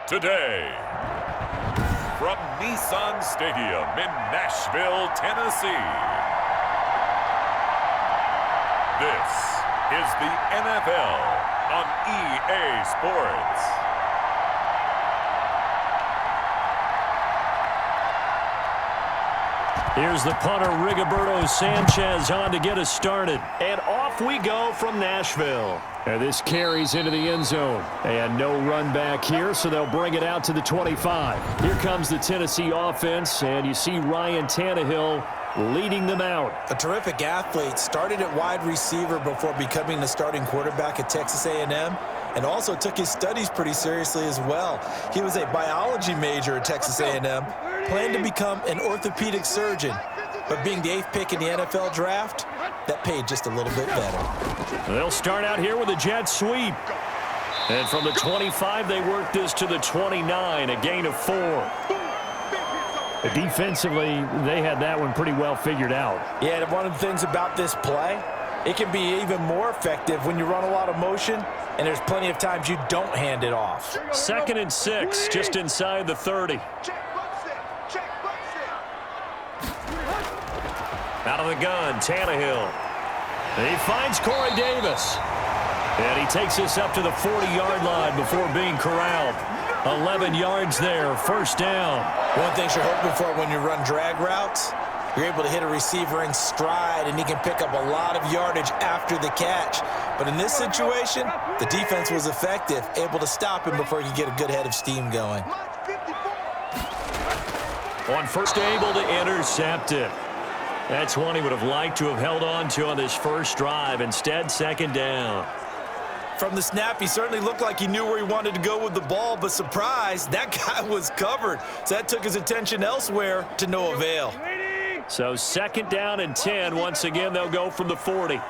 Today, from Nissan Stadium in Nashville, Tennessee, this is the NFL on EA Sports. Here's the punter, Rigoberto Sanchez, on to get us started. And off we go from Nashville. And this carries into the end zone. And no run back here, so they'll bring it out to the 25. Here comes the Tennessee offense, and you see Ryan Tannehill leading them out. A terrific athlete, started at wide receiver before becoming the starting quarterback at Texas A&M, and also took his studies pretty seriously as well. He was a biology major at Texas A&M, planned to become an orthopedic surgeon, but being the 8th pick in the NFL draft, that paid just a little bit better. They'll start out here with a jet sweep. And from the 25, they work this to the 29, a gain of 4. Defensively, they had that one pretty well figured out. Yeah, and one of the things about this play, it can be even more effective when you run a lot of motion, and there's plenty of times you don't hand it off. 2nd and 6, just inside the 30. Out of the gun, Tannehill. He finds Corey Davis. And he takes us up to the 40-yard line before being corralled. 11 yards there, first down. One thing you're hoping for when you run drag routes, you're able to hit a receiver in stride, and he can pick up a lot of yardage after the catch. But in this situation, the defense was effective, able to stop him before he could get a good head of steam going. On first, able to intercept it. That's one he would have liked to have held on to on this first drive. Instead, 2nd down. From the snap, he certainly looked like he knew where he wanted to go with the ball, but surprise, that guy was covered. So that took his attention elsewhere to no avail. So 2nd down and 10. Once again, they'll go from the 40.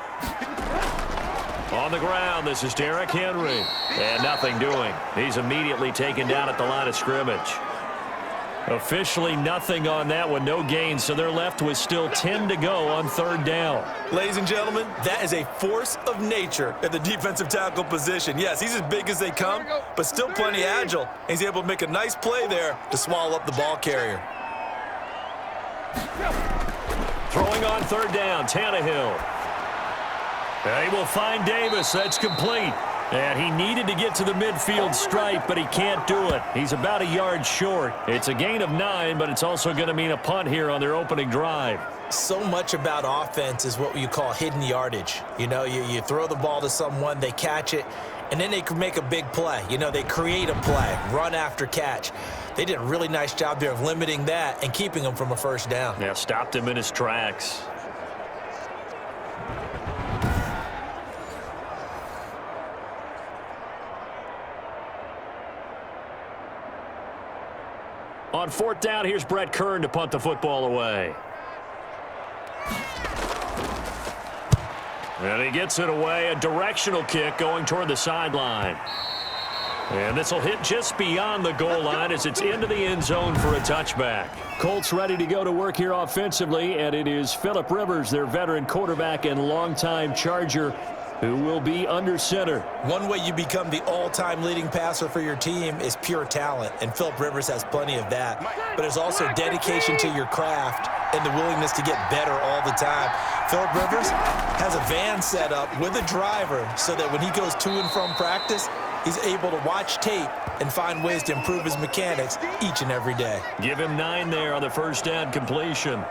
On the ground, this is Derrick Henry. And nothing doing. He's immediately taken down at the line of scrimmage. Officially nothing on that one, no gain, so they're left with still 10 to go on 3rd down. Ladies and gentlemen, that is a force of nature at the defensive tackle position. Yes, he's as big as they come, but still plenty agile. He's able to make a nice play there to swallow up the ball carrier. Throwing on 3rd down, Tannehill. They will find Davis, that's complete. And he needed to get to the midfield stripe, but he can't do it. He's about a yard short. It's a gain of 9, but it's also going to mean a punt here on their opening drive. So much about offense is what you call hidden yardage. You know, you throw the ball to someone, they catch it, and then they can make a big play. You know, they create a play, run after catch. They did a really nice job there of limiting that and keeping him from a first down. Yeah, stopped him in his tracks. On 4th down, here's Brett Kern to punt the football away. And he gets it away, a directional kick going toward the sideline. And this will hit just beyond the goal line as it's into the end zone for a touchback. Colts ready to go to work here offensively, and it is Phillip Rivers, their veteran quarterback and longtime Charger, who will be under center. One way you become the all-time leading passer for your team is pure talent, and Phillip Rivers has plenty of that. But there's also dedication to your craft and the willingness to get better all the time. Phillip Rivers has a van set up with a driver so that when he goes to and from practice, he's able to watch tape and find ways to improve his mechanics each and every day. Give him 9 there on the first down completion.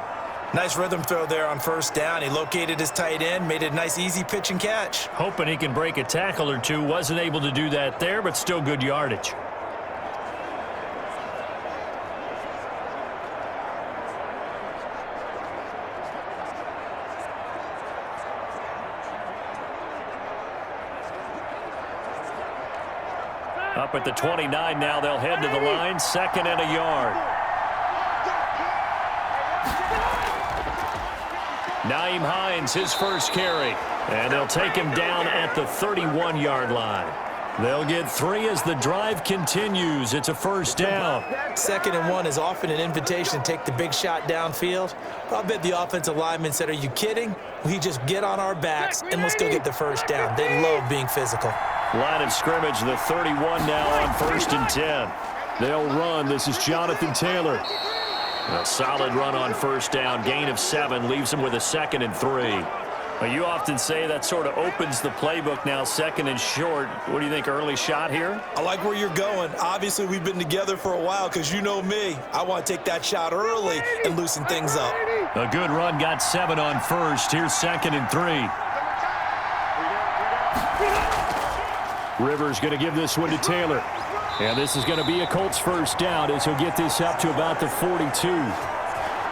Nice rhythm throw there on first down. He located his tight end, made a nice easy pitch and catch. Hoping he can break a tackle or two. Wasn't able to do that there, but still good yardage. Up at the 29 now, they'll head to the line. 2nd and a yard. Nyheim Hines, his first carry. And they'll take him down at the 31-yard line. They'll get 3 as the drive continues. It's a first down. 2nd and 1 is often an invitation to take the big shot downfield. I bet the offensive lineman said, "Are you kidding? We just get on our backs and let's go get the first down." They love being physical. Line of scrimmage, the 31 now on 1st and 10. They'll run. This is Jonathan Taylor. A solid run on 1st down. Gain of 7 leaves him with a 2nd and 3. Well, you often say that sort of opens the playbook now, 2nd and short. What do you think, early shot here? I like where you're going. Obviously, we've been together for a while because you know me. I want to take that shot early and loosen things up. A good run, got 7 on 1st. Here's 2nd and 3. Rivers going to give this one to Taylor. And this is going to be a Colts 1st down as he'll get this up to about the 42.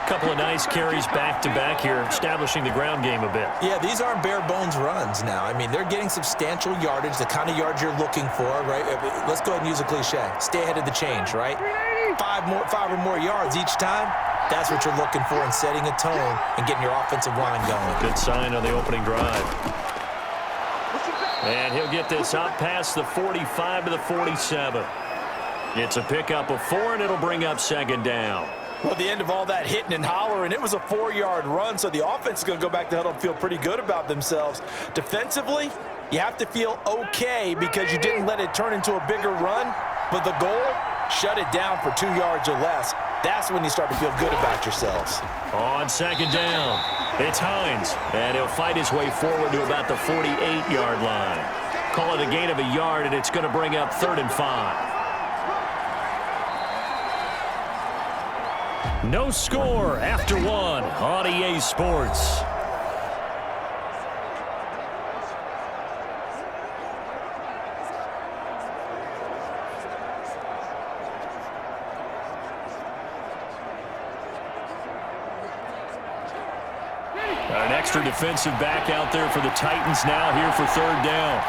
Couple of nice carries back-to-back here, establishing the ground game a bit. Yeah, these aren't bare-bones runs now. I mean, they're getting substantial yardage, the kind of yards you're looking for, right? Let's go ahead and use a cliche. Stay ahead of the change, right? 5 or more yards each time. That's what you're looking for in setting a tone and getting your offensive line going. Good sign on the opening drive. And he'll get this up past the 45 to the 47. It's a pickup of 4, and it'll bring up 2nd down. Well, at the end of all that hitting and hollering, it was a 4-yard run, so the offense is going to go back to huddle and feel pretty good about themselves. Defensively, you have to feel okay because you didn't let it turn into a bigger run, but the goal, shut it down for 2 yards or less. That's when you start to feel good about yourselves. On 2nd down, it's Hines, and he'll fight his way forward to about the 48-yard line. Call it a gain of a yard, and it's going to bring up 3rd and 5. No score after 1 on EA Sports. An extra defensive back out there for the Titans now here for 3rd down.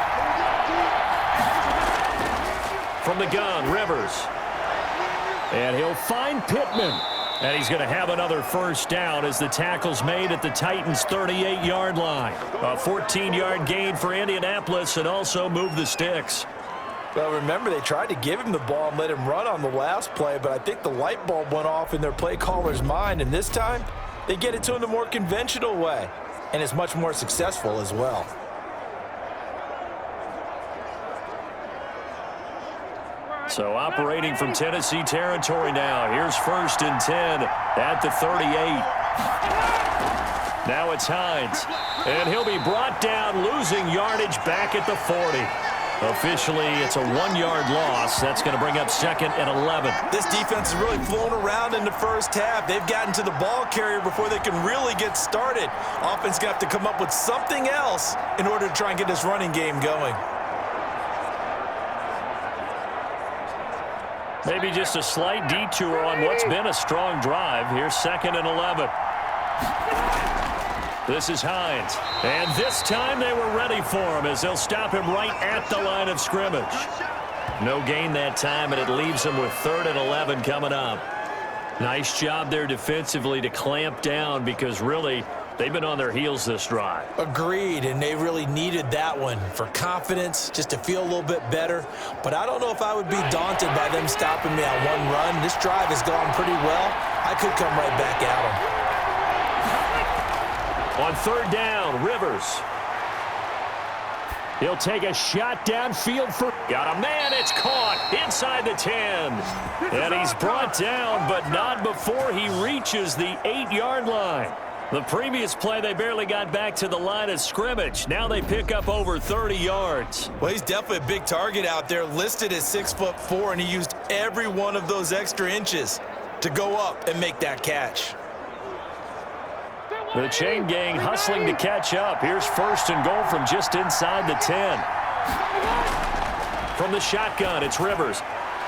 From the gun, Rivers. And he'll find Pittman. And he's going to have another 1st down as the tackle's made at the Titans' 38-yard line. A 14-yard gain for Indianapolis and also move the sticks. Well, remember, they tried to give him the ball and let him run on the last play, but I think the light bulb went off in their play caller's mind, and this time they get it to him the more conventional way, and it's much more successful as well. So operating from Tennessee territory now. Here's 1st and 10 at the 38. Now it's Hines. And he'll be brought down, losing yardage back at the 40. Officially, it's a 1-yard loss. That's going to bring up 2nd and 11. This defense has really flown around in the first half. They've gotten to the ball carrier before they can really get started. Offense going to have to come up with something else in order to try and get this running game going. Maybe just a slight detour on what's been a strong drive. Here's 2nd and 11. This is Hines. And this time they were ready for him as they'll stop him right at the line of scrimmage. No gain that time, and it leaves him with 3rd and 11 coming up. Nice job there defensively to clamp down because really they've been on their heels this drive. Agreed, and they really needed that one for confidence, just to feel a little bit better. But I don't know if I would be daunted by them stopping me on one run. This drive has gone pretty well. I could come right back at them. On 3rd down, Rivers. He'll take a shot downfield for... Got a man, it's caught inside the 10. And he's brought down, but not before he reaches the 8-yard line. The previous play, they barely got back to the line of scrimmage. Now they pick up over 30 yards. Well, he's definitely a big target out there, listed at 6'4", and he used every one of those extra inches to go up and make that catch. The chain gang hustling to catch up. Here's 1st and goal from just inside the 10. From the shotgun, it's Rivers.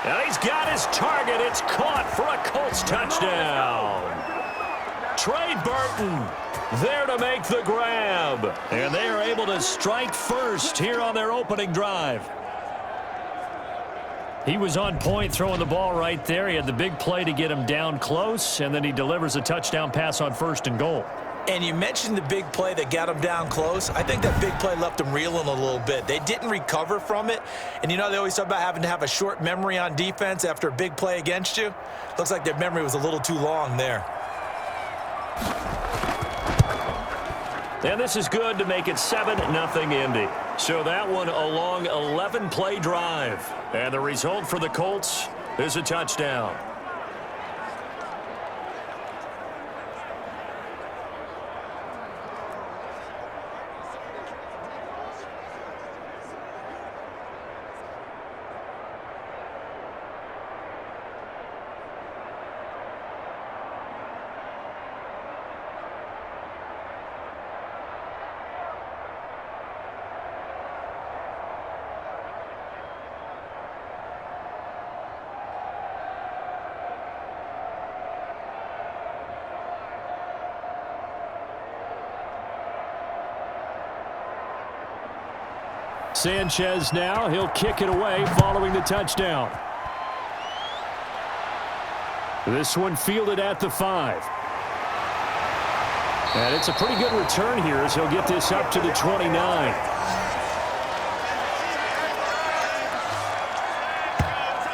And he's got his target. It's caught for a Colts touchdown. Trey Burton there to make the grab. And they are able to strike first here on their opening drive. He was on point throwing the ball right there. He had the big play to get him down close, and then he delivers a touchdown pass on 1st and goal. And you mentioned the big play that got him down close. I think that big play left them reeling a little bit. They didn't recover from it. And, you know, they always talk about having to have a short memory on defense after a big play against you. Looks like their memory was a little too long there. And this is good to make it 7-0 Indy. So that one a long 11-play drive. And the result for the Colts is a touchdown. Sanchez now, he'll kick it away following the touchdown. This one fielded at the 5. And it's a pretty good return here as he'll get this up to the 29.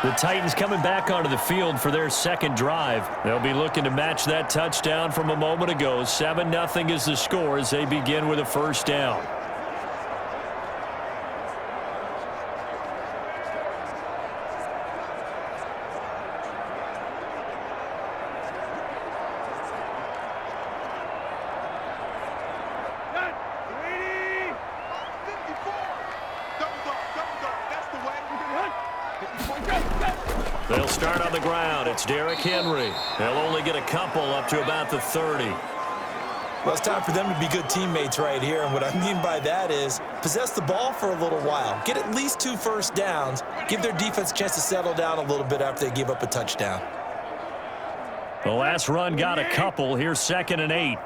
The Titans coming back onto the field for their second drive. They'll be looking to match that touchdown from a moment ago. 7-0 is the score as they begin with a first down. They'll start on the ground. It's Derrick Henry. They'll only get a couple up to about the 30. Well, it's time for them to be good teammates right here. And what I mean by that is possess the ball for a little while. Get at least 2 first downs. Give their defense a chance to settle down a little bit after they give up a touchdown. The last run got a couple. Here's 2nd and 8.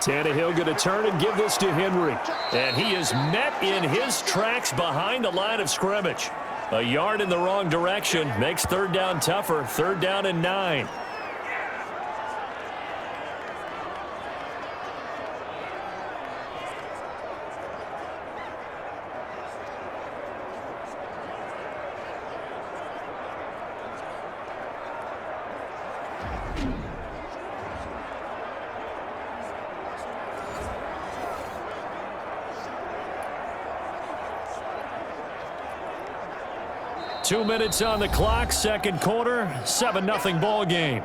Tannehill going to turn and give this to Henry. And he is met in his tracks behind the line of scrimmage. A yard in the wrong direction makes 3rd down tougher. 3rd down and 9. Two minutes on the clock, second quarter, 7-0 ball game.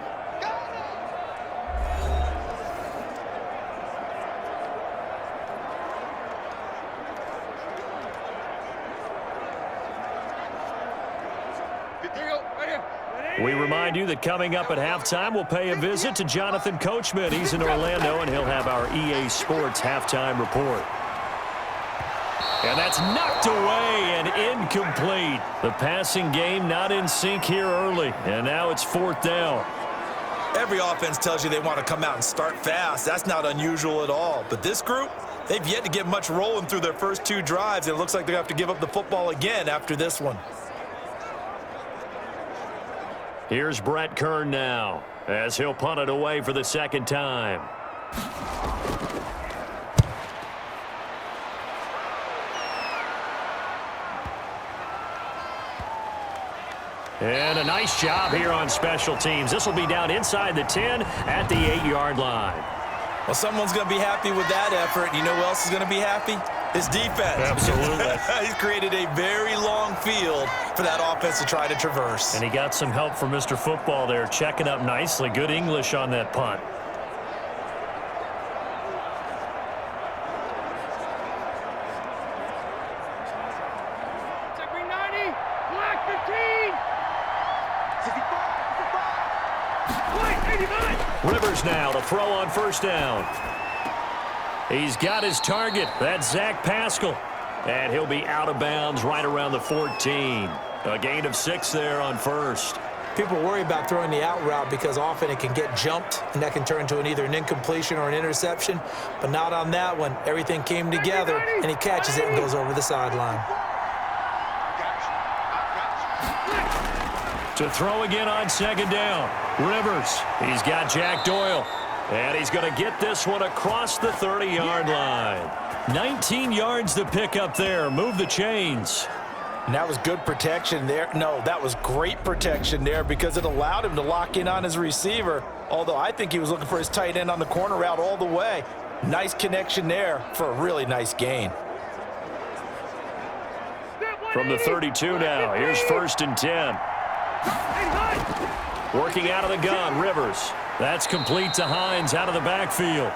We remind you that coming up at halftime, we'll pay a visit to Jonathan Coachman. He's in Orlando, and he'll have our EA Sports halftime report. And that's knocked away and incomplete. The passing game not in sync here early, and now it's 4th down. Every offense tells you they want to come out and start fast. That's not unusual at all. But this group, they've yet to get much rolling through their first 2 drives, and it looks like they have to give up the football again after this one. Here's Brett Kern now as he'll punt it away for the 2nd time. And a nice job here on special teams. This will be down inside the 10 at the 8-yard line. Well, someone's going to be happy with that effort. You know who else is going to be happy? His defense. Absolutely. He's created a very long field for that offense to try to traverse. And he got some help from Mr. Football there, checking up nicely. Good English on that punt. Rivers now to throw on first down. He's got his target. That's Zach Pascal. And he'll be out of bounds right around the 14. A gain of 6 there on first. People worry about throwing the out route because often it can get jumped, and that can turn into either an incompletion or an interception. But not on that one. Everything came together, and he catches it and goes over the sideline. To throw again on 2nd down. Rivers. He's got Jack Doyle. And he's going to get this one across the 30-yard line. 19 yards to pick up there. Move the chains. And that was good protection there. No, that was great protection there because it allowed him to lock in on his receiver. Although I think he was looking for his tight end on the corner route all the way. Nice connection there for a really nice gain. From the 32 now, here's 1st and 10. Working out of the gun, Rivers. That's complete to Hines out of the backfield.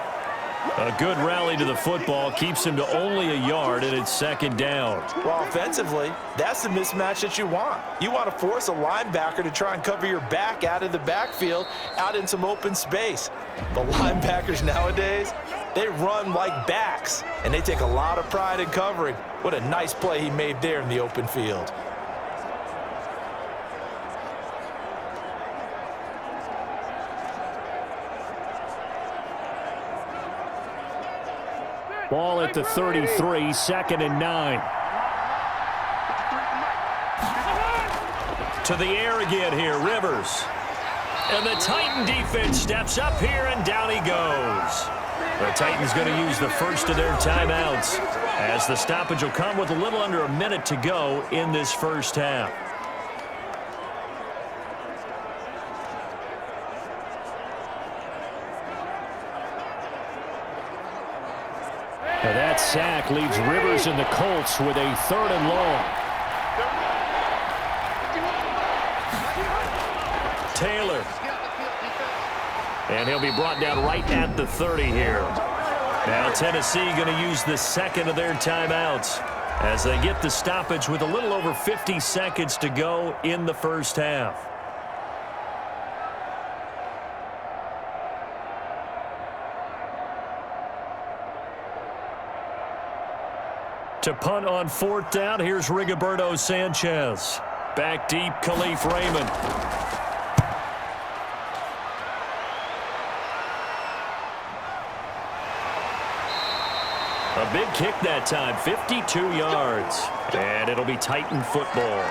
A good rally to the football keeps him to only a yard, and it's 2nd down. Well, offensively, that's the mismatch that you want. You want to force a linebacker to try and cover your back out of the backfield, out in some open space. The linebackers nowadays, they run like backs, and they take a lot of pride in covering. What a nice play he made there in the open field. Ball at the 33, 2nd and 9. To the air again here, Rivers. And the Titan defense steps up here, and down he goes. The Titans going to use the first of their timeouts, as the stoppage will come with a little under a minute to go in this first half. And that sack leaves Rivers and the Colts with a 3rd and long. Taylor. And he'll be brought down right at the 30 here. Now Tennessee going to use the 2nd of their timeouts as they get the stoppage with a little over 50 seconds to go in the first half. To punt on 4th down, here's Rigoberto Sanchez. Back deep, Khalif Raymond. A big kick that time, 52 yards. And it'll be Titan football.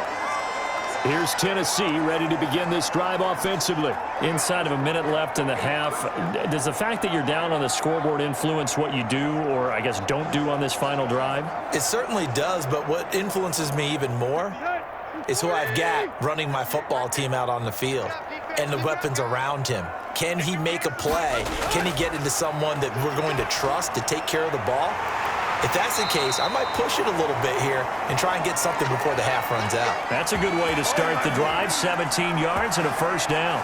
Here's Tennessee ready to begin this drive offensively. Inside of a minute left in the half, does the fact that you're down on the scoreboard influence what you do, or I guess don't do on this final drive? It certainly does, but what influences me even more is who I've got running my football team out on the field and the weapons around him. Can he make a play? Can he get into someone that we're going to trust to take care of the ball? If that's the case, I might push it a little bit here and try and get something before the half runs out. That's a good way to start the drive. 17 yards and a 1st down.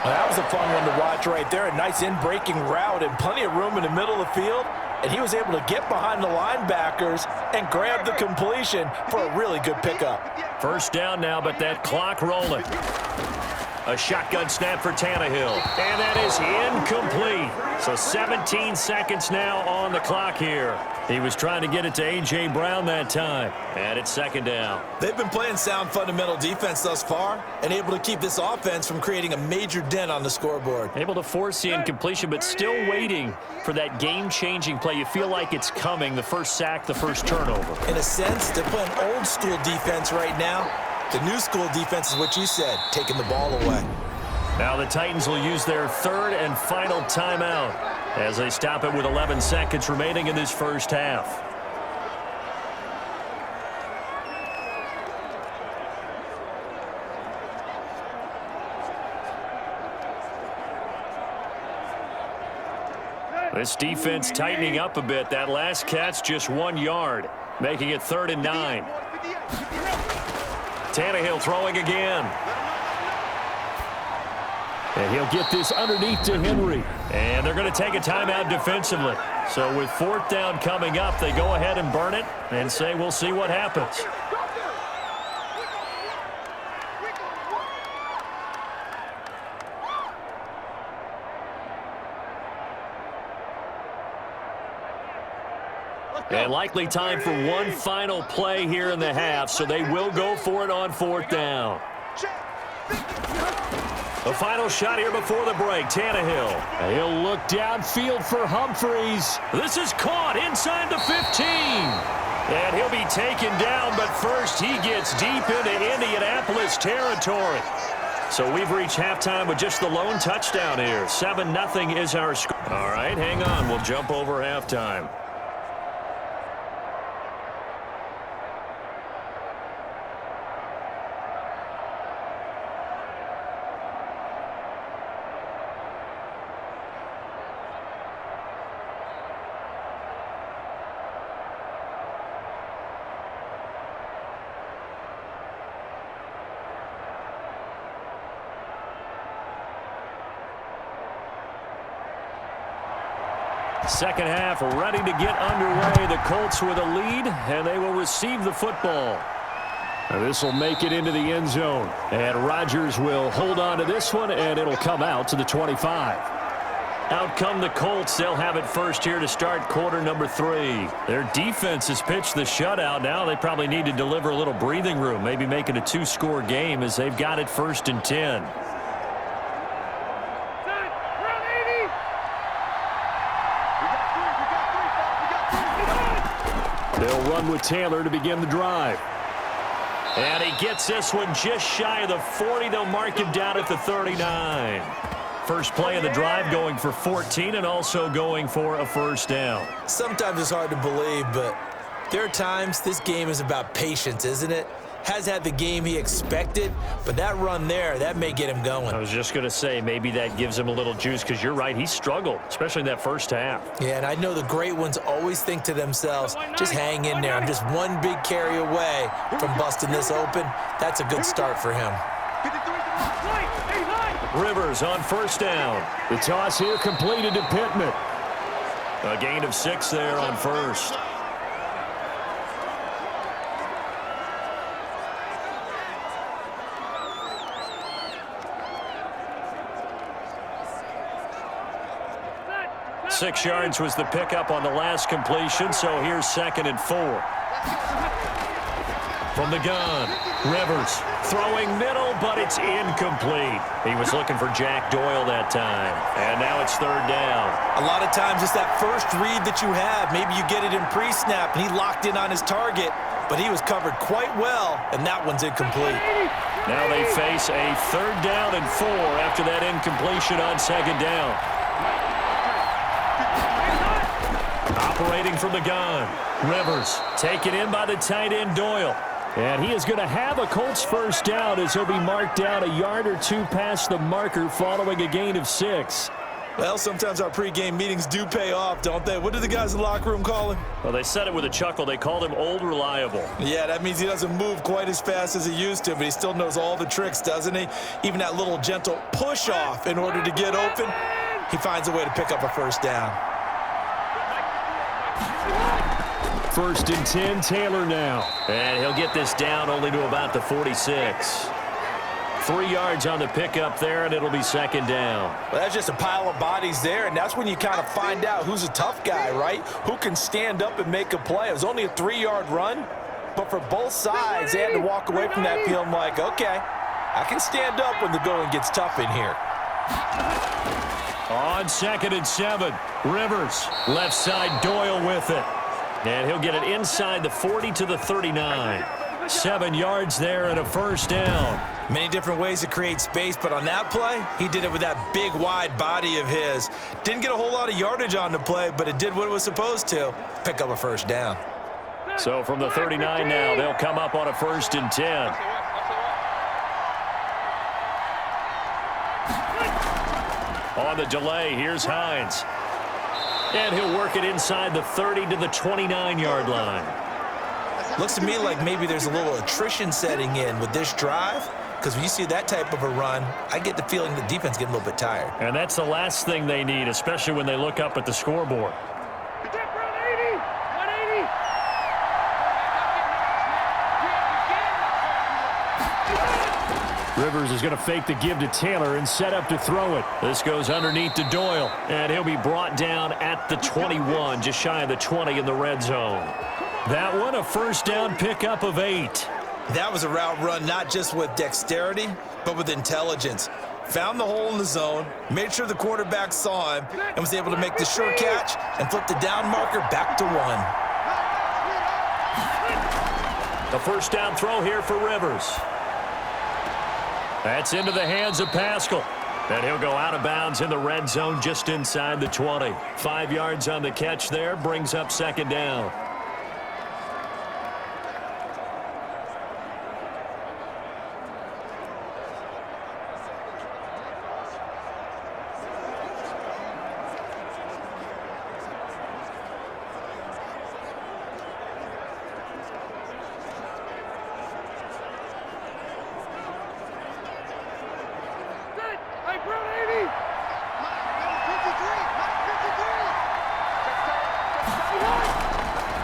Well, that was a fun one to watch right there. A nice in-breaking route and plenty of room in the middle of the field. And he was able to get behind the linebackers and grab the completion for a really good pickup. 1st down now, but that clock rolling. A shotgun snap for Tannehill. And that is incomplete. So 17 seconds now on the clock here. He was trying to get it to A.J. Brown that time. And it's 2nd down. They've been playing sound fundamental defense thus far and able to keep this offense from creating a major dent on the scoreboard. Able to force the incompletion, but still waiting for that game-changing play. You feel like it's coming, the first sack, the first turnover. In a sense, they're playing old-school defense right now. The new school defense is what you said, taking the ball away. Now the Titans will use their 3rd and final timeout as they stop it with 11 seconds remaining in this first half. This defense tightening up a bit. That last catch just 1 yard, making it 3rd and 9. Tannehill throwing again. And he'll get this underneath to Henry. And they're going to take a timeout defensively. So with 4th down coming up, they go ahead and burn it and say we'll see what happens. And likely time for one final play here in the half, so they will go for it on 4th down. The final shot here before the break, Tannehill. He'll look downfield for Humphreys. This is caught inside the 15. And he'll be taken down, but first he gets deep into Indianapolis territory. So we've reached halftime with just the lone touchdown here. 7-0 is our score. All right, hang on. We'll jump over halftime. Second half ready to get underway. The Colts with a lead, and they will receive the football. This will make it into the end zone. And Rodgers will hold on to this one, and it'll come out to the 25. Out come the Colts. They'll have it first here to start quarter number 3. Their defense has pitched the shutout. Now they probably need to deliver a little breathing room, maybe make it a 2-score game as they've got it first and 10. They'll run with Taylor to begin the drive. And he gets this one just shy of the 40. They'll mark him down at the 39. First play of the drive going for 14 and also going for a first down. Sometimes it's hard to believe, but there are times this game is about patience, isn't it? Has had the game he expected, but that run there, that may get him going. I was just going to say maybe that gives him a little juice because you're right, he struggled, especially in that first half. Yeah, and I know the great ones always think to themselves, just hang in there. I'm just one big carry away from busting this open. That's a good start for him. Rivers on first down. The toss here completed to Pittman. A gain of 6 there on first. Six yards was the pickup on the last completion, so here's 2nd and 4. From the gun, Rivers throwing middle, but it's incomplete. He was looking for Jack Doyle that time, and now it's 3rd down. A lot of times it's that first read that you have. Maybe you get it in pre-snap, and he locked in on his target, but he was covered quite well, and that one's incomplete. Now they face a 3rd down and 4 after that incompletion on 2nd down. Operating from the gun, Rivers taken in by the tight end Doyle. And he is going to have a Colts first down as he'll be marked down a yard or 2 past the marker following a gain of 6. Well, sometimes our pregame meetings do pay off, don't they? What do the guys in the locker room call him? Well, they said it with a chuckle. They called him Old Reliable. Yeah, that means he doesn't move quite as fast as he used to, but he still knows all the tricks, doesn't he? Even that little gentle push-off in order to get open, he finds a way to pick up a first down. 1st and 10, Taylor now. And he'll get this down only to about the 46. 3 yards on the pickup there, and it'll be 2nd down. Well, that's just a pile of bodies there, and that's when you kind of find out who's a tough guy, right? Who can stand up and make a play. It was only a 3-yard run, but for both sides, they had to walk away from that feeling like, okay, I can stand up when the going gets tough in here. On 2nd and 7, Rivers, left side Doyle with it. And he'll get it inside the 40 to the 39. 7 yards there and a first down. Many different ways to create space, but on that play, he did it with that big, wide body of his. Didn't get a whole lot of yardage on the play, but it did what it was supposed to, pick up a first down. So from the 39 now, they'll come up on a 1st and 10. On the delay, here's Hines. And he'll work it inside the 30 to the 29-yard line. Looks to me like maybe there's a little attrition setting in with this drive, because when you see that type of a run, I get the feeling the defense getting a little bit tired. And that's the last thing they need, especially when they look up at the scoreboard. Rivers is going to fake the give to Taylor and set up to throw it. This goes underneath to Doyle, and he'll be brought down at the 21, just shy of the 20 in the red zone. That one, a first down pickup of 8. That was a route run not just with dexterity, but with intelligence. Found the hole in the zone, made sure the quarterback saw him, and was able to make the sure catch and flip the down marker back to 1. A first down throw here for Rivers. That's into the hands of Pascal. And he'll go out of bounds in the red zone just inside the 20. 5 yards on the catch there, brings up 2nd down.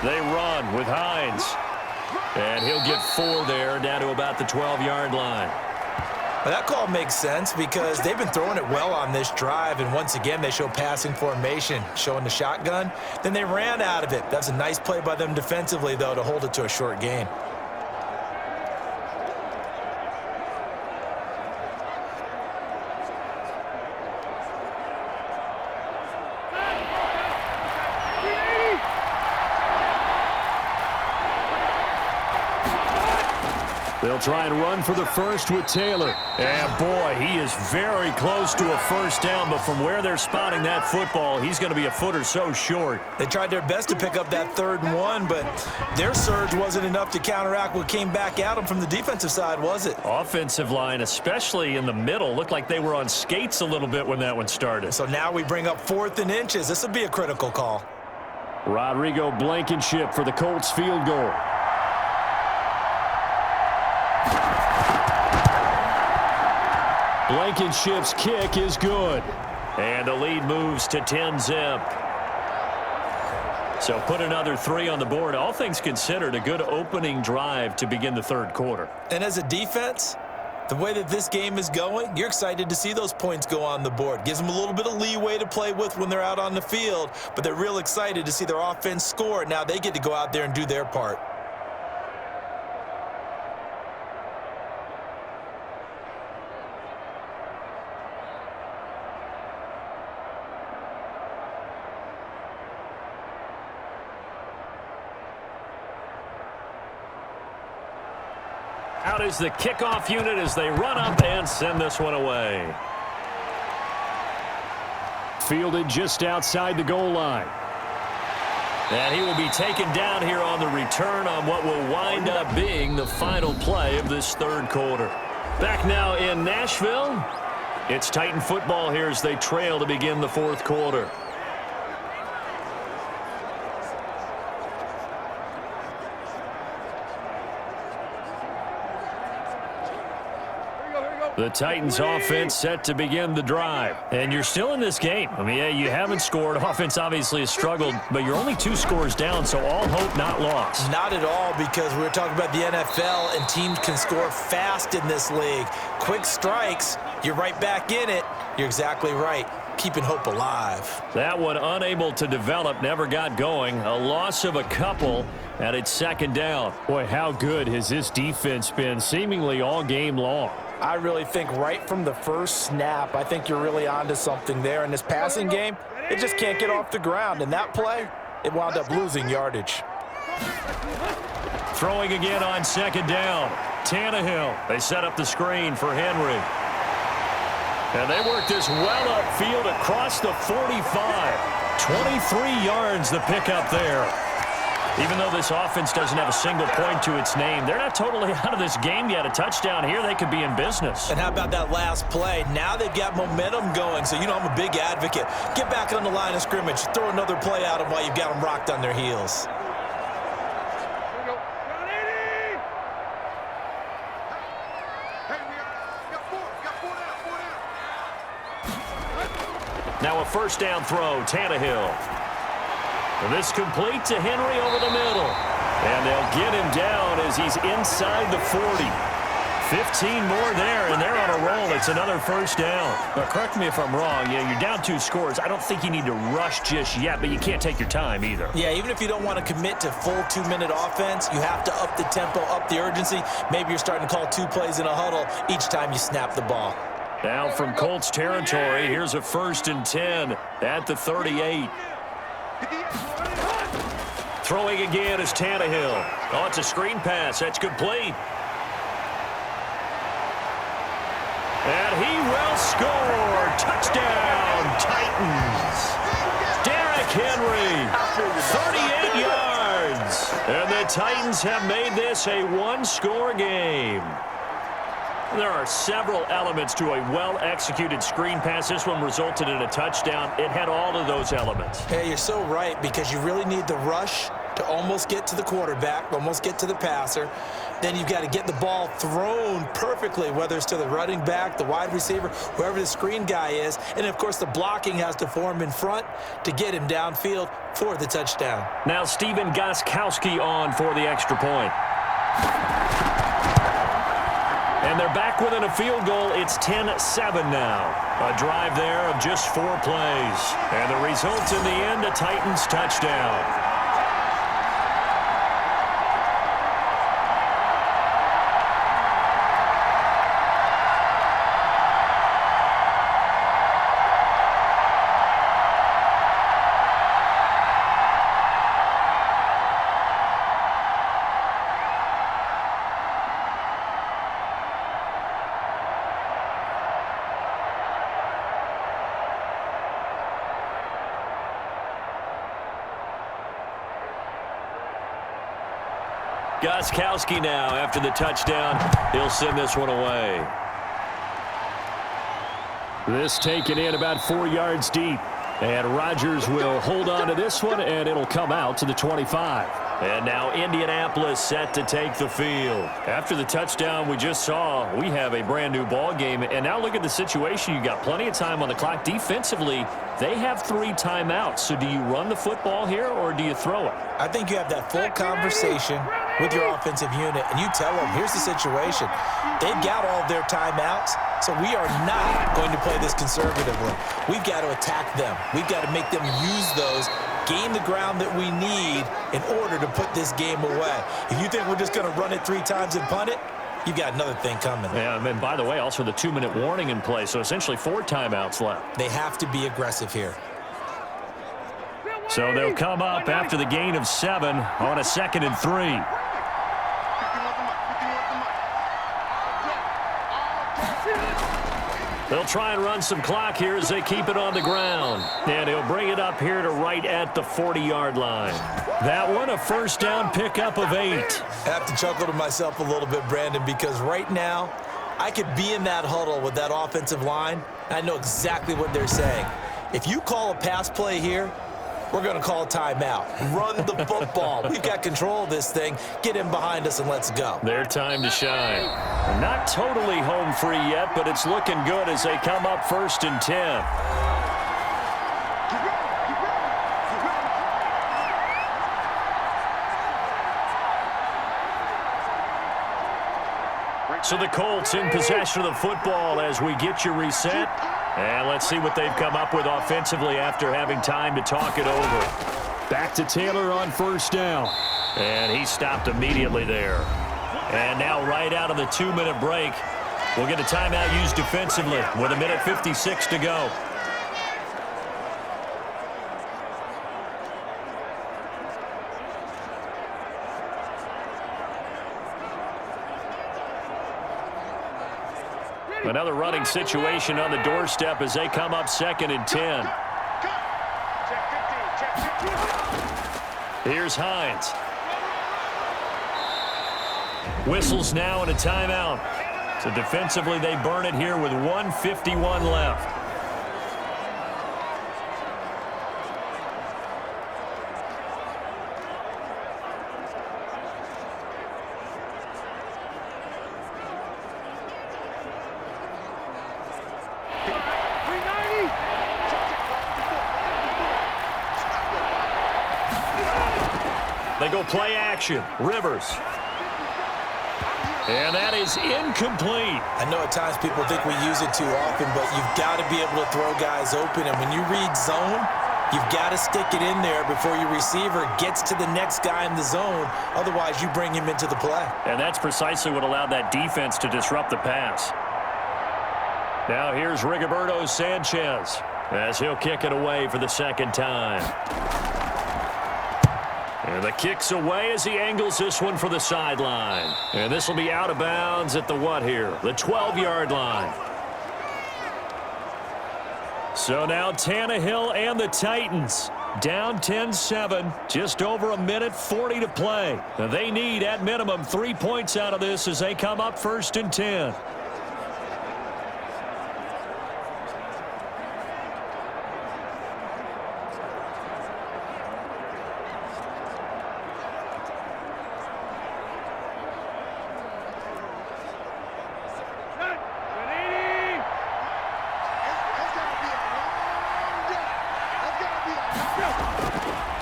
They run with Hines. And he'll get 4 there, down to about the 12-yard line. Well, that call makes sense because they've been throwing it well on this drive, and once again they show passing formation, showing the shotgun. Then they ran out of it. That's a nice play by them defensively, though, to hold it to a short gain. They'll try and run for the first with Taylor. And, boy, he is very close to a first down, but from where they're spotting that football, he's going to be a foot or so short. They tried their best to pick up that 3rd and 1, but their surge wasn't enough to counteract what came back at them from the defensive side, was it? Offensive line, especially in the middle, looked like they were on skates a little bit when that one started. So now we bring up 4th and inches. This would be a critical call. Rodrigo Blankenship for the Colts field goal. Blankenship's kick is good. And the lead moves to 10-zip. So put another 3 on the board. All things considered, a good opening drive to begin the 3rd quarter. And as a defense, the way that this game is going, you're excited to see those points go on the board. Gives them a little bit of leeway to play with when they're out on the field, but they're real excited to see their offense score. Now they get to go out there and do their part. Out is the kickoff unit as they run up and send this one away. Fielded just outside the goal line. And he will be taken down here on the return on what will wind up being the final play of this 3rd quarter. Back now in Nashville. It's Titan football here as they trail to begin the 4th quarter. The Titans offense set to begin the drive. And you're still in this game. I mean, yeah, you haven't scored. Offense obviously has struggled, but you're only 2 scores down, so all hope not lost. Not at all, because we're talking about the NFL, and teams can score fast in this league. Quick strikes, you're right back in it. You're exactly right. Keeping hope alive. That one unable to develop, never got going. A loss of a couple, and it's 2nd down. Boy, how good has this defense been seemingly all game long? I really think right from the first snap, I think you're really onto something there. In this passing game, it just can't get off the ground. And that play, it wound up losing yardage. Throwing again on 2nd down. Tannehill. They set up the screen for Henry. And they work this well upfield across the 45. 23 yards the pickup there. Even though this offense doesn't have a single point to its name, they're not totally out of this game yet. A touchdown here, they could be in business. And how about that last play? Now they've got momentum going. So, you know, I'm a big advocate. Get back on the line of scrimmage. Throw another play at them while you've got them rocked on their heels. Now a 1st down throw, Tannehill. And this complete to Henry over the middle. And they'll get him down as he's inside the 40. 15 more there, and they're on a roll. It's another 1st down. Now, correct me if I'm wrong. Yeah, you're down 2 scores. I don't think you need to rush just yet, but you can't take your time either. Yeah, even if you don't want to commit to full 2-minute offense, you have to up the tempo, up the urgency. Maybe you're starting to call 2 plays in a huddle each time you snap the ball. Now from Colts territory, here's a 1st and 10 at the 38. Throwing again is Tannehill. Oh, it's a screen pass. That's complete. And he will score. Touchdown, Titans. Derrick Henry, 38 yards. And the Titans have made this a 1-score game. There are several elements to a well-executed screen pass. This one resulted in a touchdown. It had all of those elements. Hey, you're so right, because you really need the rush to almost get to the quarterback, almost get to the passer. Then you've got to get the ball thrown perfectly, whether it's to the running back, the wide receiver, whoever the screen guy is. And, of course, the blocking has to form in front to get him downfield for the touchdown. Now Stephen Gostkowski on for the extra point. And they're back within a field goal. It's 10-7 now. A drive there of just 4 plays. And the result in the end, a Titans touchdown. Gostkowski now after the touchdown. He'll send this one away. This taken in about 4 yards deep. And Rodgers will hold on to this one, and it'll come out to the 25. And now Indianapolis set to take the field. After the touchdown we just saw, we have a brand new ball game. And now look at the situation. You got plenty of time on the clock. Defensively, they have 3 timeouts. So do you run the football here or do you throw it? I think you have that full conversation with your offensive unit, and you tell them, here's the situation. They've got all of their timeouts, so we are not going to play this conservatively. We've got to attack them. We've got to make them use those, gain the ground that we need in order to put this game away. If you think we're just going to run it 3 times and punt it, you've got another thing coming. Yeah, and by the way, also the 2-minute warning in play, so essentially 4 timeouts left. They have to be aggressive here. So they'll come up after the gain of 7 on a 2nd and 3. They'll try and run some clock here as they keep it on the ground. And he'll bring it up here to right at the 40-yard line. That one, a first down pickup of 8. I have to chuckle to myself a little bit, Brandon, because right now I could be in that huddle with that offensive line, and I know exactly what they're saying. If you call a pass play here, we're going to call a timeout. Run the football. We've got control of this thing. Get in behind us and let's go. Their time to shine. Not totally home free yet, but it's looking good as they come up 1st and 10. So the Colts in possession of the football as we get you reset. And let's see what they've come up with offensively after having time to talk it over. Back to Taylor on 1st down. And he stopped immediately there. And now right out of the 2-minute break, we'll get a timeout used defensively with 1:56 to go. Another running situation on the doorstep as they come up 2nd and 10. Here's Hines. Whistles now and a timeout. So defensively they burn it here with 1:51 left. They go play action. Rivers. And that is incomplete. I know at times people think we use it too often, but you've got to be able to throw guys open. And when you read zone, you've got to stick it in there before your receiver gets to the next guy in the zone. Otherwise, you bring him into the play. And that's precisely what allowed that defense to disrupt the pass. Now here's Rigoberto Sanchez as he'll kick it away for the 2nd time. And the kick's away as he angles this one for the sideline. And this will be out of bounds at the what here? The 12-yard line. So now Tannehill and the Titans down 10-7. Just over 1:40 to play. Now they need at minimum 3 points out of this as they come up 1st and 10.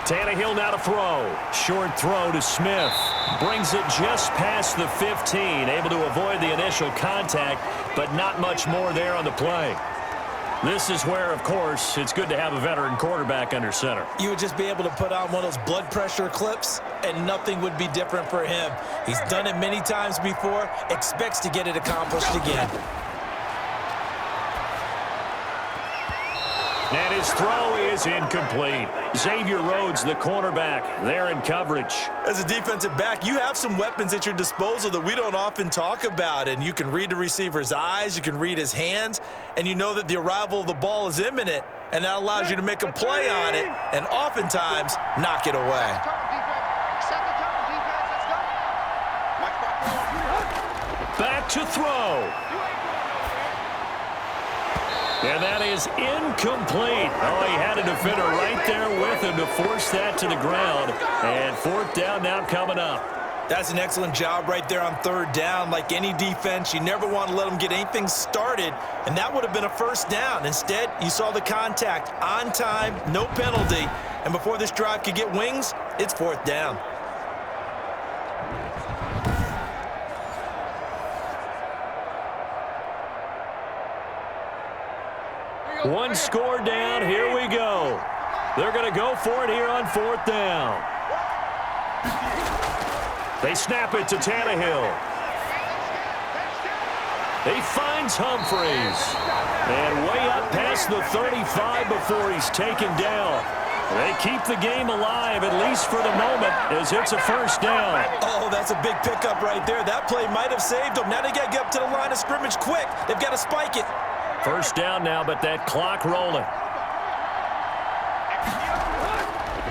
Tannehill now to throw. Short throw to Smith. Brings it just past the 15. Able to avoid the initial contact, but not much more there on the play. This is where, of course, it's good to have a veteran quarterback under center. You would just be able to put on one of those blood pressure clips, and nothing would be different for him. He's done it many times before, expects to get it accomplished again. And his throw is incomplete. Xavier Rhodes, the cornerback, there in coverage. As a defensive back, you have some weapons at your disposal that we don't often talk about, and you can read the receiver's eyes, you can read his hands, and you know that the arrival of the ball is imminent, and that allows you to make a play on it and oftentimes knock it away. Back to throw. And that is incomplete. Oh, he had a defender right there with him to force that to the ground. And fourth down now coming up. That's an excellent job right there on third down. Like any defense, you never want to let them get anything started, and that would have been a first down. Instead, you saw the contact on time, no penalty, and before this drive could get wings, it's fourth down. One score down. Here we go. They're going to go for it here on fourth down. They snap it to Tannehill. He finds Humphreys. And way up past the 35 before he's taken down. They keep the game alive, at least for the moment, as it's a first down. Oh, that's a big pickup right there. That play might have saved them. Now they got to get up to the line of scrimmage quick. They've got to spike it. First down now, but that clock rolling.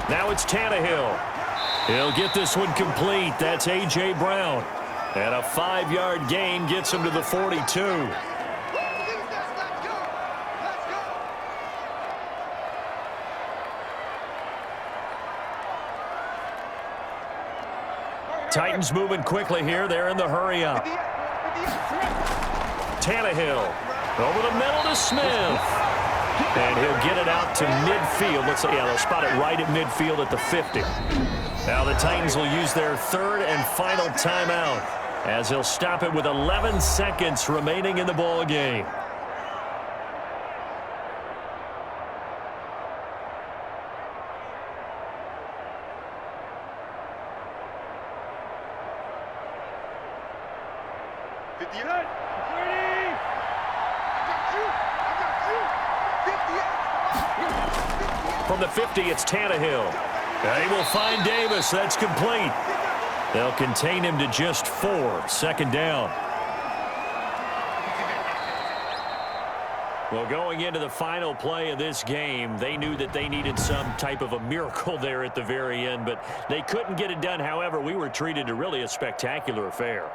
Now it's Tannehill. He'll get this one complete. That's A.J. Brown. And a 5-yard gain gets him to the 42. Titans moving quickly here. They're in the hurry up. Tannehill. Over the middle to Smith. And he'll get it out to midfield. They'll spot it right at midfield at the 50. Now the Titans will use their third and final timeout as he'll stop it with 11 seconds remaining in the ball game. From the 50, it's Tannehill. And he will find Davis. That's complete. They'll contain him to just 4. Second down. Well, going into the final play of this game, they knew that they needed some type of a miracle there at the very end, but they couldn't get it done. However, we were treated to really a spectacular affair.